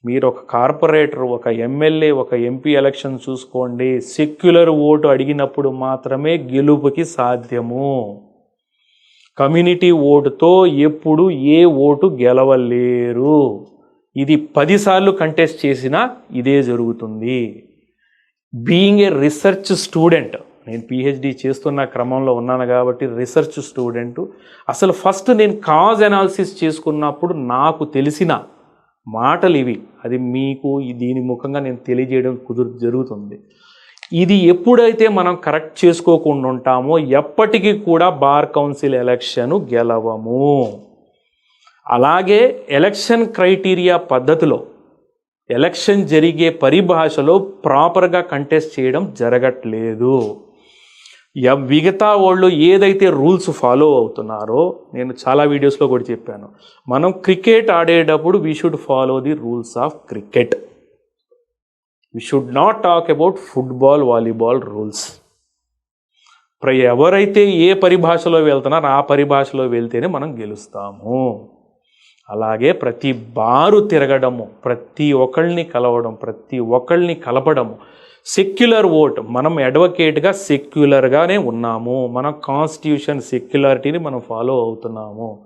మీరు ఒక కార్పొరేటర్, ఒక ఎమ్మెల్యే, ఒక ఎంపీ ఎలక్షన్ చూసుకోండి, సెక్యులర్ ఓటు అడిగినప్పుడు మాత్రమే గెలుపుకి సాధ్యము. కమ్యూనిటీ ఓటుతో ఎప్పుడు ఏ ఓటు గెలవలేరు. ఇది 10 సార్లు కంటెస్ట్ చేసినా ఇదే జరుగుతుంది. బీయింగ్ ఏ రీసెర్చ్ స్టూడెంట్, నేను పిహెచ్డి చేస్తున్న క్రమంలో ఉన్నాను కాబట్టి రీసెర్చ్ స్టూడెంట్, అసలు ఫస్ట్ నేను కాజ్ అనాలిసిస్ చేసుకున్నప్పుడు నాకు తెలిసిన మాటలు ఇవి. అది మీకు దీని ముఖంగా నేను తెలియజేయడం జరుగుతుంది. ఇది ఎప్పుడైతే మనం కరెక్ట్ చేసుకోకుండా ఉంటామో ఎప్పటికీ కూడా బార్ కౌన్సిల్ ఎలక్షన్ గెలవము. అలాగే ఎలక్షన్ క్రైటీరియా పద్ధతిలో ఎలక్షన్ జరిగే పరిభాషలో ప్రాపర్గా కంటెస్ట్ చేయడం జరగట్లేదు. మిగతా వాళ్ళు ఏదైతే రూల్స్ ఫాలో అవుతున్నారో, నేను చాలా వీడియోస్లో కూడా చెప్పాను, మనం క్రికెట్ ఆడేటప్పుడు we should follow the rules of cricket. We should not talk about football, volleyball rules. ఎవరైతే ఏ పరిభాషలో వెళ్తున్నారో ఆ పరిభాషలో వెళ్తేనే మనం గెలుస్తాము. అలాగే ప్రతి బారు తిరగడము, ప్రతి ఒక్కళ్ళని కలవడం, ప్రతి ఒక్కళ్ళని కలపడము, సెక్యులర్ ఓట్, మనం అడ్వకేట్గా సెక్యులర్గానే ఉన్నాము, మన కాన్స్టిట్యూషన్ సెక్యులారిటీని మనం ఫాలో అవుతున్నాము.